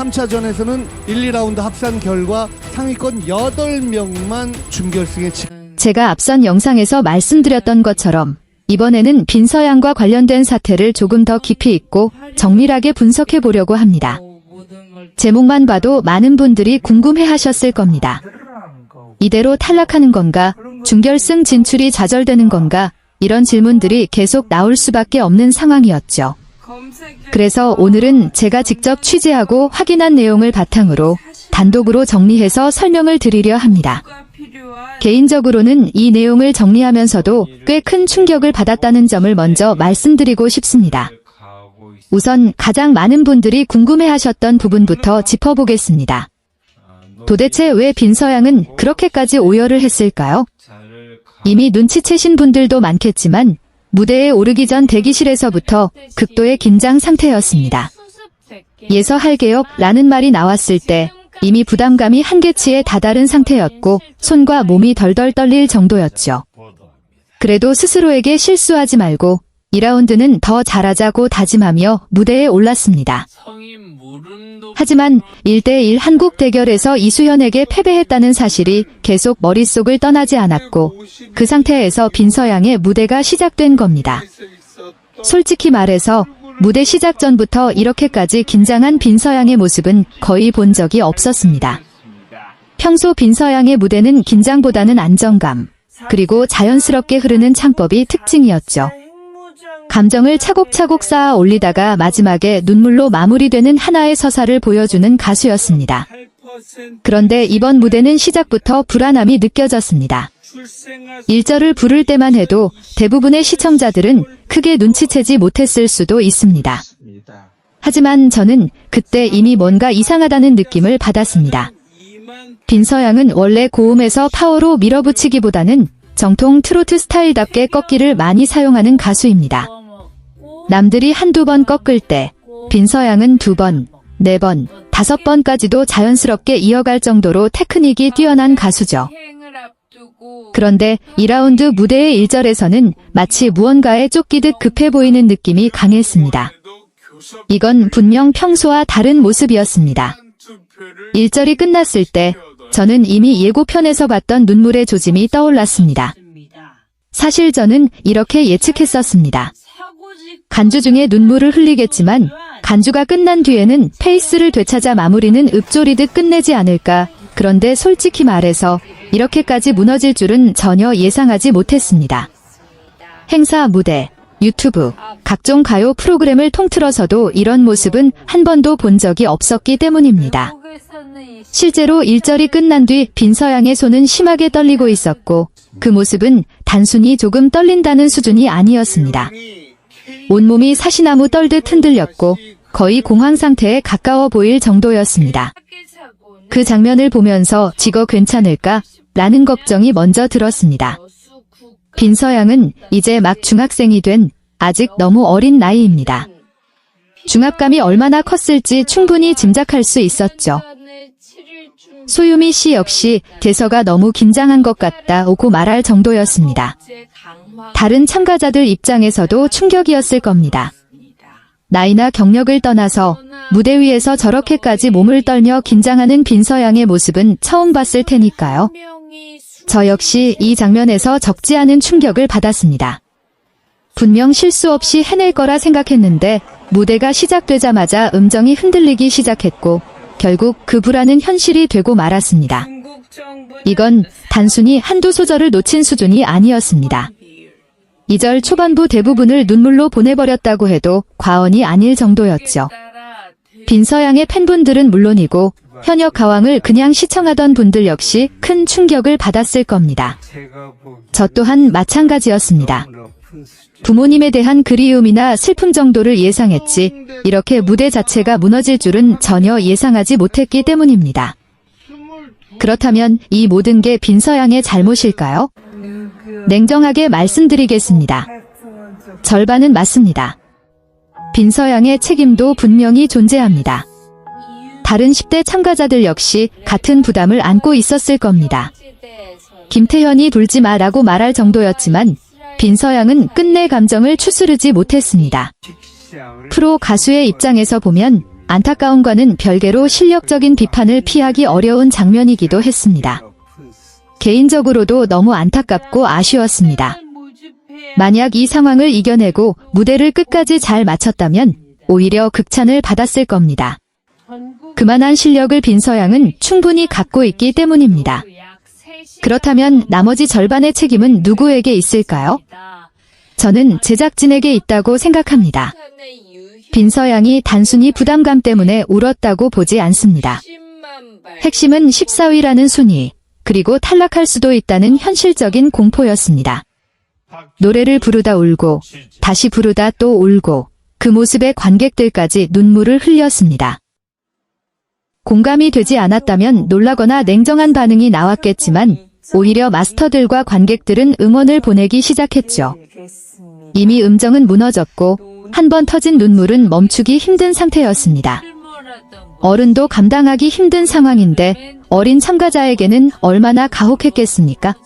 3차전에서는 1, 2라운드 합산 결과 상위권 8명만 준결승에 제가 앞선 영상에서 말씀드렸던 것처럼 이번에는 빈서양과 관련된 사태를 조금 더 깊이 있고 정밀하게 분석해 보려고 합니다. 제목만 봐도 많은 분들이 궁금해하셨을 겁니다. 이대로 탈락하는 건가? 준결승 진출이 좌절되는 건가? 이런 질문들이 계속 나올 수밖에 없는 상황이었죠. 그래서 오늘은 제가 직접 취재하고 확인한 내용을 바탕으로 단독으로 정리해서 설명을 드리려 합니다. 개인적으로는 이 내용을 정리하면서도 꽤 큰 충격을 받았다는 점을 먼저 말씀드리고 싶습니다. 우선 가장 많은 분들이 궁금해하셨던 부분부터 짚어보겠습니다. 도대체 왜 빈서양은 그렇게까지 오열을 했을까요? 이미 눈치채신 분들도 많겠지만 무대에 오르기 전 대기실에서부터 극도의 긴장 상태였습니다. 예서할게요라는 말이 나왔을 때 이미 부담감이 한계치에 다다른 상태였고 손과 몸이 덜덜 떨릴 정도였죠. 그래도 스스로에게 실수하지 말고 2라운드는 더 잘하자고 다짐하며 무대에 올랐습니다. 하지만 1대1 한국 대결에서 이수현에게 패배했다는 사실이 계속 머릿속을 떠나지 않았고 그 상태에서 빈서양의 무대가 시작된 겁니다. 솔직히 말해서 무대 시작 전부터 이렇게까지 긴장한 빈서양의 모습은 거의 본 적이 없었습니다. 평소 빈서양의 무대는 긴장보다는 안정감, 그리고 자연스럽게 흐르는 창법이 특징이었죠. 감정을 차곡차곡 쌓아 올리다가 마지막에 눈물로 마무리되는 하나의 서사를 보여주는 가수였습니다. 그런데 이번 무대는 시작부터 불안함이 느껴졌습니다. 1절을 부를 때만 해도 대부분의 시청자들은 크게 눈치채지 못했을 수도 있습니다. 하지만 저는 그때 이미 뭔가 이상하다는 느낌을 받았습니다. 빈서양은 원래 고음에서 파워로 밀어붙이기보다는 정통 트로트 스타일답게 꺾기를 많이 사용하는 가수입니다. 남들이 한두 번 꺾을 때 빈서양은 2번, 4번, 5번까지도 자연스럽게 이어갈 정도로 테크닉이 뛰어난 가수죠. 그런데 2라운드 무대의 1절에서는 마치 무언가에 쫓기듯 급해 보이는 느낌이 강했습니다. 이건 분명 평소와 다른 모습이었습니다. 1절이 끝났을 때 저는 이미 예고편에서 봤던 눈물의 조짐이 떠올랐습니다. 사실 저는 이렇게 예측했었습니다. 간주 중에 눈물을 흘리겠지만 간주가 끝난 뒤에는 페이스를 되찾아 마무리는 읊조리듯 끝내지 않을까. 그런데 솔직히 말해서 이렇게까지 무너질 줄은 전혀 예상하지 못했습니다. 행사, 무대, 유튜브, 각종 가요 프로그램을 통틀어서도 이런 모습은 한 번도 본 적이 없었기 때문입니다. 실제로 1절이 끝난 뒤 빈서양의 손은 심하게 떨리고 있었고 그 모습은 단순히 조금 떨린다는 수준이 아니었습니다. 온몸이 사시나무 떨듯 흔들렸고 거의 공황 상태에 가까워 보일 정도였습니다. 그 장면을 보면서 지거 괜찮을까? 라는 걱정이 먼저 들었습니다. 빈서양은 이제 막 중학생이 된 아직 너무 어린 나이입니다. 중압감이 얼마나 컸을지 충분히 짐작할 수 있었죠. 소유미 씨 역시 대서가 너무 긴장한 것 같다고 말할 정도였습니다. 다른 참가자들 입장에서도 충격이었을 겁니다. 나이나 경력을 떠나서 무대 위에서 저렇게까지 몸을 떨며 긴장하는 빈서양의 모습은 처음 봤을 테니까요. 저 역시 이 장면에서 적지 않은 충격을 받았습니다. 분명 실수 없이 해낼 거라 생각했는데 무대가 시작되자마자 음정이 흔들리기 시작했고 결국 그 불안은 현실이 되고 말았습니다. 이건 단순히 한두 소절을 놓친 수준이 아니었습니다. 2절 초반부 대부분을 눈물로 보내버렸다고 해도 과언이 아닐 정도였죠. 빈서양의 팬분들은 물론이고 현역 가왕을 그냥 시청하던 분들 역시 큰 충격을 받았을 겁니다. 저 또한 마찬가지였습니다. 부모님에 대한 그리움이나 슬픔 정도를 예상했지 이렇게 무대 자체가 무너질 줄은 전혀 예상하지 못했기 때문입니다. 그렇다면 이 모든 게 빈서양의 잘못일까요? 냉정하게 말씀드리겠습니다. 절반은 맞습니다. 빈서양의 책임도 분명히 존재합니다. 다른 10대 참가자들 역시 같은 부담을 안고 있었을 겁니다. 김태현이 돌지 마라고 말할 정도였지만 빈서양은 끝내 감정을 추스르지 못했습니다. 프로 가수의 입장에서 보면 안타까움과는 별개로 실력적인 비판을 피하기 어려운 장면이기도 했습니다. 개인적으로도 너무 안타깝고 아쉬웠습니다. 만약 이 상황을 이겨내고 무대를 끝까지 잘 마쳤다면 오히려 극찬을 받았을 겁니다. 그만한 실력을 빈서양은 충분히 갖고 있기 때문입니다. 그렇다면 나머지 절반의 책임은 누구에게 있을까요? 저는 제작진에게 있다고 생각합니다. 빈서양이 단순히 부담감 때문에 울었다고 보지 않습니다. 핵심은 14위라는 순위, 그리고 탈락할 수도 있다는 현실적인 공포였습니다. 노래를 부르다 울고, 다시 부르다 또 울고, 그 모습에 관객들까지 눈물을 흘렸습니다. 공감이 되지 않았다면 놀라거나 냉정한 반응이 나왔겠지만, 오히려 마스터들과 관객들은 응원을 보내기 시작했죠. 이미 음정은 무너졌고, 한 번 터진 눈물은 멈추기 힘든 상태였습니다. 어른도 감당하기 힘든 상황인데, 어린 참가자에게는 얼마나 가혹했겠습니까?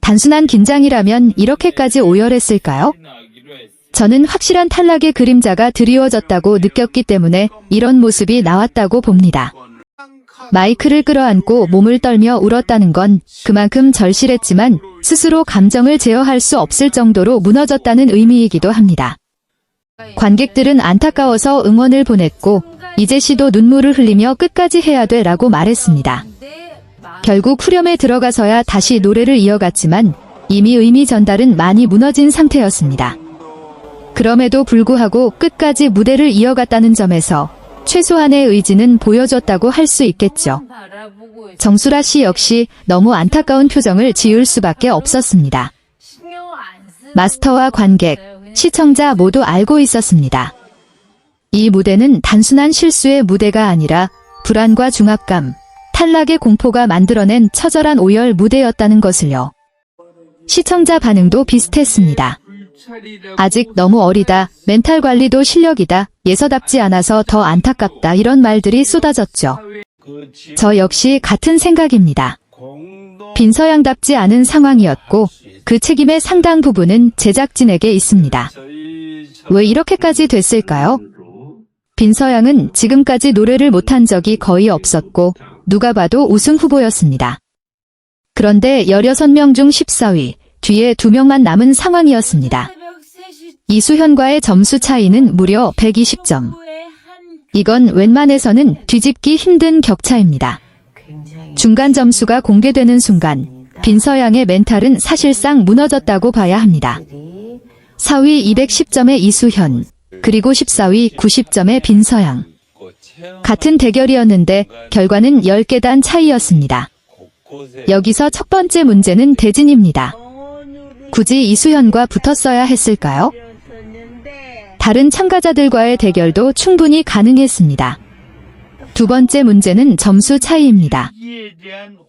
단순한 긴장이라면 이렇게까지 오열했을까요? 저는 확실한 탈락의 그림자가 드리워졌다고 느꼈기 때문에 이런 모습이 나왔다고 봅니다. 마이크를 끌어안고 몸을 떨며 울었다는 건 그만큼 절실했지만 스스로 감정을 제어할 수 없을 정도로 무너졌다는 의미이기도 합니다. 관객들은 안타까워서 응원을 보냈고 이재 씨도 눈물을 흘리며 끝까지 해야 돼 라고 말했습니다. 결국 후렴에 들어가서야 다시 노래를 이어갔지만 이미 의미 전달은 많이 무너진 상태였습니다. 그럼에도 불구하고 끝까지 무대를 이어갔다는 점에서 최소한의 의지는 보여줬다고 할 수 있겠죠. 정수라 씨 역시 너무 안타까운 표정을 지을 수밖에 없었습니다. 마스터와 관객, 시청자 모두 알고 있었습니다. 이 무대는 단순한 실수의 무대가 아니라 불안과 중압감, 탈락의 공포가 만들어낸 처절한 오열 무대였다는 것을요. 시청자 반응도 비슷했습니다. 아직 너무 어리다, 멘탈 관리도 실력이다, 예서답지 않아서 더 안타깝다 이런 말들이 쏟아졌죠. 저 역시 같은 생각입니다. 빈서양답지 않은 상황이었고 그 책임의 상당 부분은 제작진에게 있습니다. 왜 이렇게까지 됐을까요? 빈서양은 지금까지 노래를 못한 적이 거의 없었고 누가 봐도 우승 후보였습니다. 그런데 16명 중 14위, 뒤에 2명만 남은 상황이었습니다. 이수현과의 점수 차이는 무려 120점. 이건 웬만해서는 뒤집기 힘든 격차입니다. 중간 점수가 공개되는 순간 빈서양의 멘탈은 사실상 무너졌다고 봐야 합니다. 4위 210점의 이수현, 그리고 14위 90점의 빈서양. 같은 대결이었는데 결과는 10계단 차이였습니다. 여기서 첫 번째 문제는 대진입니다. 굳이 이수현과 붙었어야 했을까요? 다른 참가자들과의 대결도 충분히 가능했습니다. 두 번째 문제는 점수 차이입니다.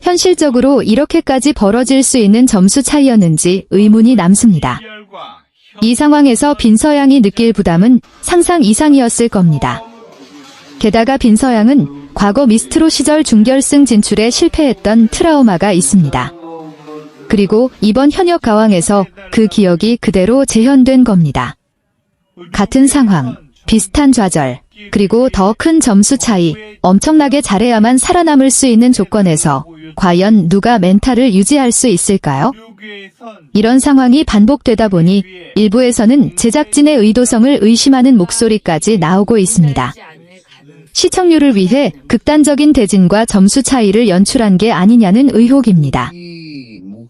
현실적으로 이렇게까지 벌어질 수 있는 점수 차이였는지 의문이 남습니다. 이 상황에서 빈서양이 느낄 부담은 상상 이상이었을 겁니다. 게다가 빈서양은 과거 미스트로 시절 준결승 진출에 실패했던 트라우마가 있습니다. 그리고 이번 현역 가왕에서 그 기억이 그대로 재현된 겁니다. 같은 상황, 비슷한 좌절, 그리고 더 큰 점수 차이, 엄청나게 잘해야만 살아남을 수 있는 조건에서 과연 누가 멘탈을 유지할 수 있을까요? 이런 상황이 반복되다 보니 일부에서는 제작진의 의도성을 의심하는 목소리까지 나오고 있습니다. 시청률을 위해 극단적인 대진과 점수 차이를 연출한 게 아니냐는 의혹입니다.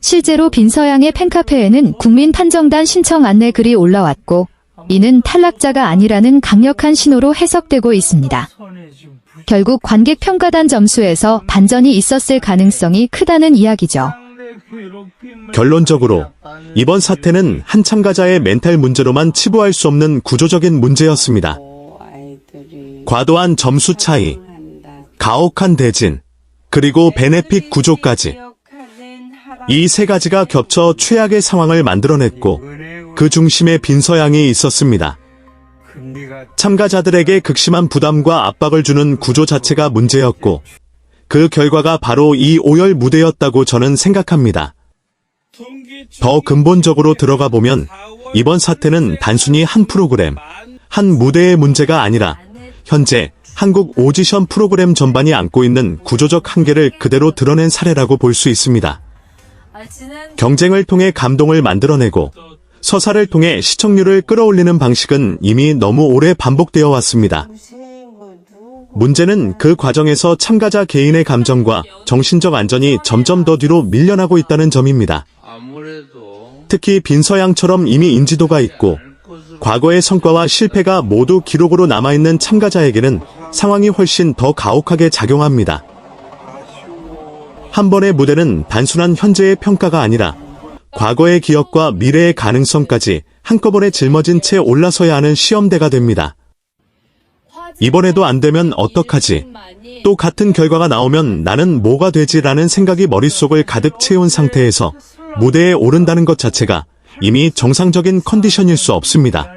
실제로 빈서양의 팬카페에는 국민 판정단 신청 안내 글이 올라왔고 이는 탈락자가 아니라는 강력한 신호로 해석되고 있습니다. 결국 관객 평가단 점수에서 반전이 있었을 가능성이 크다는 이야기죠. 결론적으로 이번 사태는 한 참가자의 멘탈 문제로만 치부할 수 없는 구조적인 문제였습니다. 과도한 점수 차이, 가혹한 대진, 그리고 베네핏 구조까지. 이 세 가지가 겹쳐 최악의 상황을 만들어냈고 그 중심에 빈서양이 있었습니다. 참가자들에게 극심한 부담과 압박을 주는 구조 자체가 문제였고 그 결과가 바로 이 오열 무대였다고 저는 생각합니다. 더 근본적으로 들어가 보면 이번 사태는 단순히 한 프로그램, 한 무대의 문제가 아니라 현재 한국 오디션 프로그램 전반이 안고 있는 구조적 한계를 그대로 드러낸 사례라고 볼 수 있습니다. 경쟁을 통해 감동을 만들어내고 서사를 통해 시청률을 끌어올리는 방식은 이미 너무 오래 반복되어 왔습니다. 문제는 그 과정에서 참가자 개인의 감정과 정신적 안전이 점점 더 뒤로 밀려나고 있다는 점입니다. 특히 빈서양처럼 이미 인지도가 있고 과거의 성과와 실패가 모두 기록으로 남아있는 참가자에게는 상황이 훨씬 더 가혹하게 작용합니다. 한 번의 무대는 단순한 현재의 평가가 아니라 과거의 기억과 미래의 가능성까지 한꺼번에 짊어진 채 올라서야 하는 시험대가 됩니다. 이번에도 안 되면 어떡하지? 또 같은 결과가 나오면 나는 뭐가 되지라는 생각이 머릿속을 가득 채운 상태에서 무대에 오른다는 것 자체가 이미 정상적인 컨디션일 수 없습니다.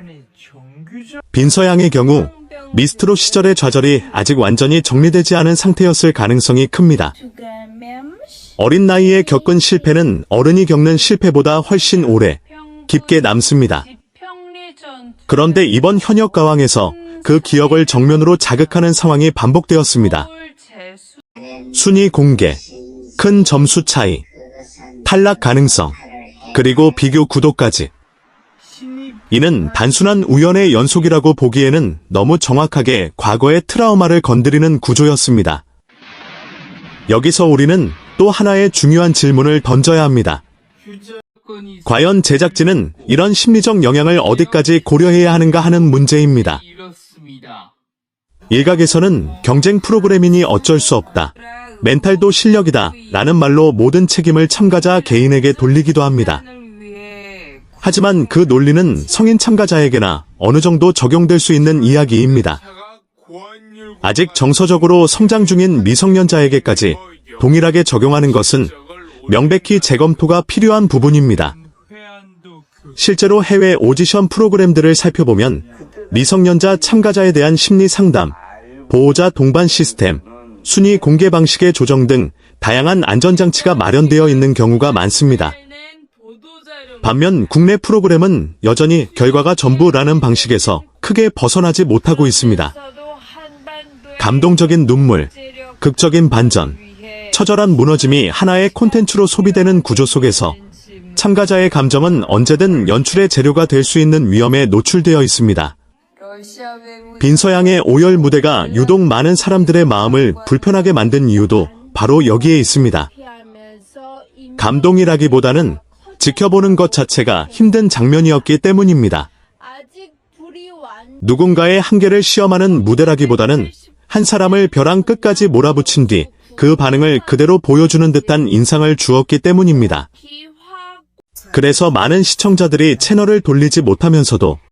빈서양의 경우 미스트롯 시절의 좌절이 아직 완전히 정리되지 않은 상태였을 가능성이 큽니다. 어린 나이에 겪은 실패는 어른이 겪는 실패보다 훨씬 오래, 깊게 남습니다. 그런데 이번 현역 가왕에서 그 기억을 정면으로 자극하는 상황이 반복되었습니다. 순위 공개, 큰 점수 차이, 탈락 가능성, 그리고 비교 구도까지. 이는 단순한 우연의 연속이라고 보기에는 너무 정확하게 과거의 트라우마를 건드리는 구조였습니다. 여기서 우리는 또 하나의 중요한 질문을 던져야 합니다. 과연 제작진은 이런 심리적 영향을 어디까지 고려해야 하는가 하는 문제입니다. 일각에서는 경쟁 프로그램이니 어쩔 수 없다, 멘탈도 실력이다 라는 말로 모든 책임을 참가자 개인에게 돌리기도 합니다. 하지만 그 논리는 성인 참가자에게나 어느 정도 적용될 수 있는 이야기입니다. 아직 정서적으로 성장 중인 미성년자에게까지 동일하게 적용하는 것은 명백히 재검토가 필요한 부분입니다. 실제로 해외 오디션 프로그램들을 살펴보면 미성년자 참가자에 대한 심리 상담, 보호자 동반 시스템, 순위 공개 방식의 조정 등 다양한 안전장치가 마련되어 있는 경우가 많습니다. 반면 국내 프로그램은 여전히 결과가 전부라는 방식에서 크게 벗어나지 못하고 있습니다. 감동적인 눈물, 극적인 반전, 처절한 무너짐이 하나의 콘텐츠로 소비되는 구조 속에서 참가자의 감정은 언제든 연출의 재료가 될 수 있는 위험에 노출되어 있습니다. 빈서양의 오열 무대가 유독 많은 사람들의 마음을 불편하게 만든 이유도 바로 여기에 있습니다. 감동이라기보다는 지켜보는 것 자체가 힘든 장면이었기 때문입니다. 누군가의 한계를 시험하는 무대라기보다는 한 사람을 벼랑 끝까지 몰아붙인 뒤 그 반응을 그대로 보여주는 듯한 인상을 주었기 때문입니다. 그래서 많은 시청자들이 채널을 돌리지 못하면서도